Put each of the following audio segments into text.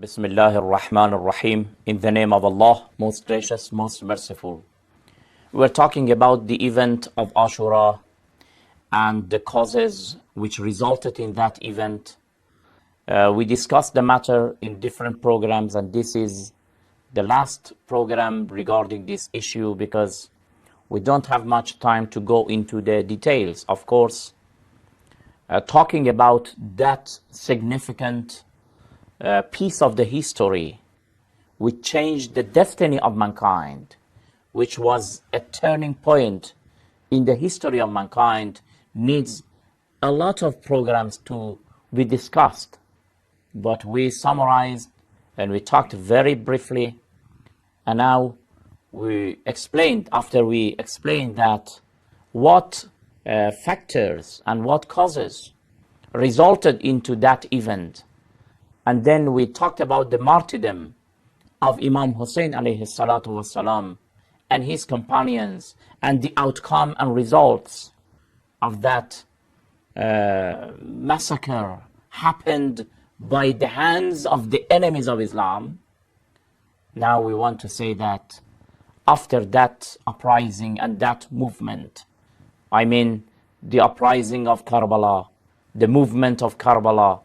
Bismillah ar-Rahman ar-Rahim. In the name of Allah, most gracious, most merciful. We're talking about the event of Ashura and the causes which resulted in that event. We discussed the matter in different programs, and this is the last program regarding this issue because we don't have much time to go into the details. Of course, talking about that significant piece of the history which changed the destiny of mankind, which was a turning point in the history of mankind, needs a lot of programs to be discussed. But we summarized and we talked very briefly, and now after we explained that what factors and what causes resulted into that event. And then we talked about the martyrdom of Imam Hussein alayhi salatu wasalam and his companions and the outcome and results of that massacre happened by the hands of the enemies of Islam. Now we want to say that after that uprising and that movement, I mean the uprising of Karbala, the movement of Karbala,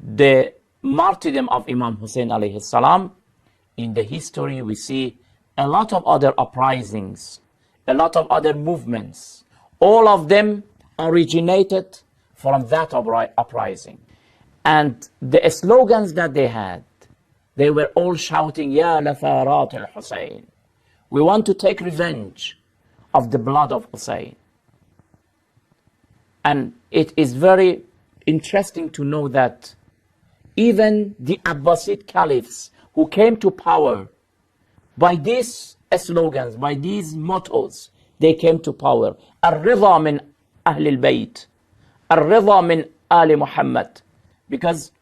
the martyrdom of Imam Hussein alayhi salam, in the history we see a lot of other uprisings, a lot of other movements. All of them originated from that uprising. And the slogans that they had, they were all shouting, Ya Lafarat al-Hussein. We want to take revenge of the blood of Hussein. And it is very interesting to know that even the Abbasid caliphs who came to power, by these slogans, by these mottos, they came to power. Ar-Ridha min Ahl al-Bayt, Ar-Ridha min Ali Muhammad, because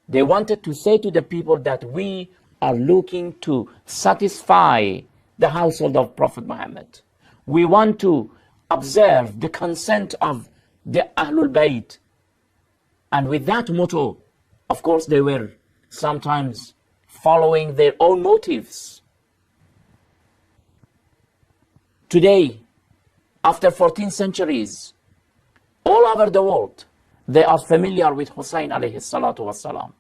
they wanted to say to the people that we are looking to satisfy the household of Prophet Muhammad. We want to observe the consent of the Ahlul Bayt. And with that motto, of course, they were sometimes following their own motives. Today, after 14 centuries, all over the world, they are familiar with Hussein alayhi salatu wasalam.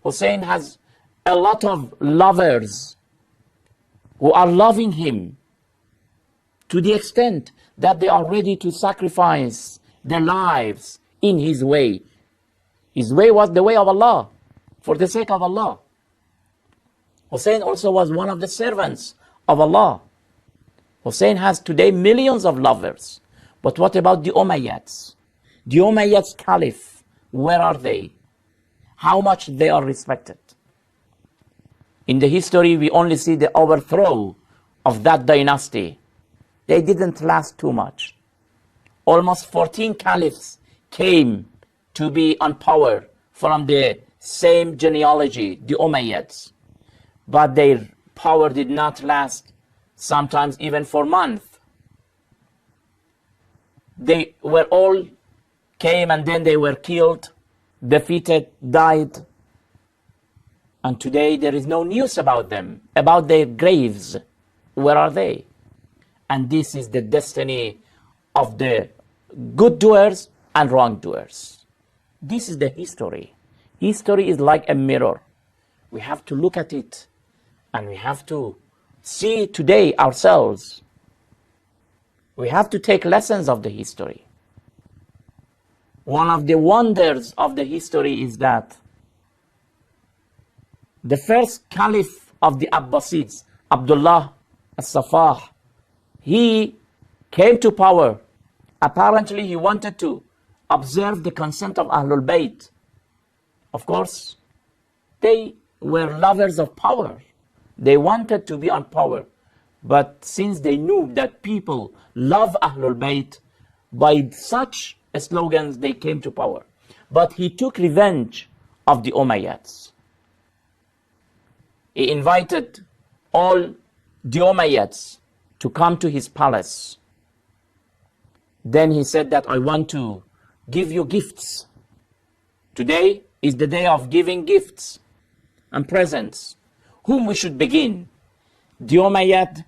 Hussein has a lot of lovers who are loving him to the extent that they are ready to sacrifice their lives in his way. His way was the way of Allah, for the sake of Allah. Hussein also was one of the servants of Allah. Hussein has today millions of lovers. But what about the Umayyads? The Umayyads caliph, where are they? How much they are respected? In the history, we only see the overthrow of that dynasty. They didn't last too much. Almost 14 caliphs came to be on power from the same genealogy, the Umayyads. But their power did not last, sometimes even for months. They were all came and then they were killed, defeated, died. And today there is no news about them, about their graves. Where are they? And this is the destiny of the good doers and wrongdoers. This is the history. History is like a mirror. We have to look at it and we have to see today ourselves. We have to take lessons of the history. One of the wonders of the history is that the first caliph of the Abbasids, Abdullah as-Safah, he came to power. Apparently he wanted to observe the consent of Ahlul Bayt. Of course, they were lovers of power. They wanted to be on power. But since they knew that people love Ahlul Bayt, by such slogans they came to power. But he took revenge of the Umayyads. He invited all the Umayyads to come to his palace. Then he said that I want to give you gifts. Today is the day of giving gifts. and presents. Whom we should begin? The Umayyad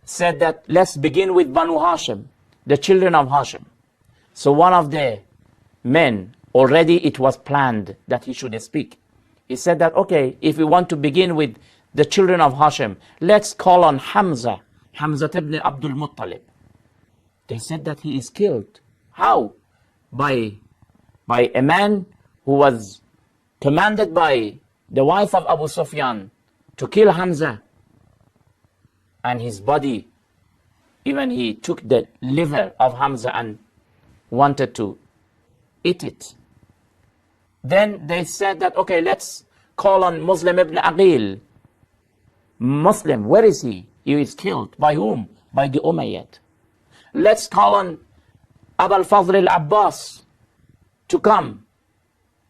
said that let's begin with Banu Hashim, the children of Hashim. So one of the men, already it was planned that he should speak. He said that, okay, if we want to begin with the children of Hashim, let's call on Hamza ibn Abdul Muttalib. They said that he is killed. How? By a man who was commanded by the wife of Abu Sufyan to kill Hamza. And his body, even he took the liver of Hamza and wanted to eat it. Then they said that, okay, let's call on Muslim ibn Aqil. Muslim, where is he? He is killed. By whom? By the Umayyad. Let's call on Abu al-Fadl al-Abbas to come.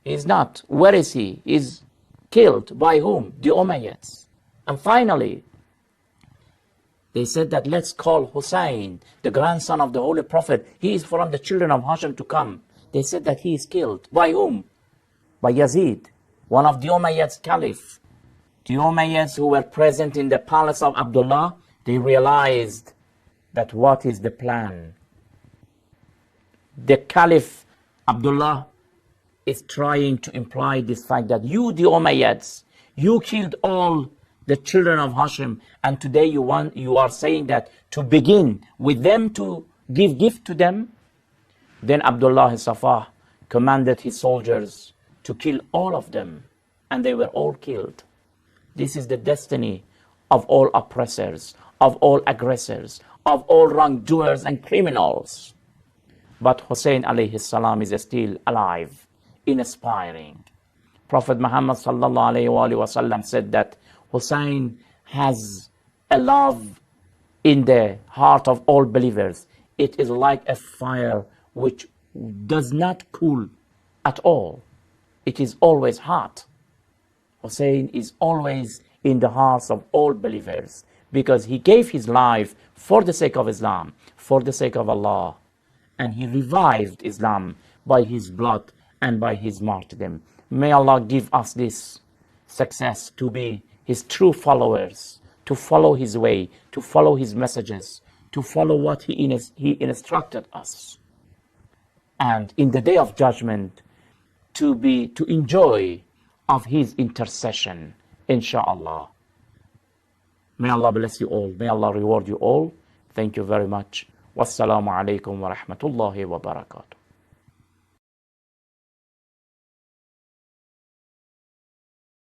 He's not. Where is he? He's killed. By whom? The Umayyads. And finally, they said that let's call Hussein, the grandson of the Holy Prophet. He is from the children of Hashim to come. They said that he is killed. By whom? By Yazid, one of the Umayyads' caliph. The Umayyads who were present in the palace of Abdullah, they realized that what is the plan? The caliph Abdullah is trying to imply this fact that you, the Umayyads, you killed all the children of Hashim, and today you are saying that to begin with them, to give gift to them. Then Abdullah Safah commanded his soldiers to kill all of them, and they were all killed. This is the destiny of all oppressors, of all aggressors, of all wrongdoers and criminals. But Hussein alayhi salam is still alive, inspiring. Prophet Muhammad sallallahu alayhi wa sallam said that Hussein has a love in the heart of all believers. It is like a fire which does not cool at all. It is always hot. Hussein is always in the hearts of all believers because he gave his life for the sake of Islam, for the sake of Allah. And he revived Islam by his blood and by his martyrdom. May Allah give us this success to be his true followers, to follow his way, to follow his messages, to follow what he instructed us. And in the day of judgment, to enjoy of his intercession, inshallah. May Allah bless you all. May Allah reward you all. Thank you very much. Wassalamu alaikum wa rahmatullahi wa barakatuh.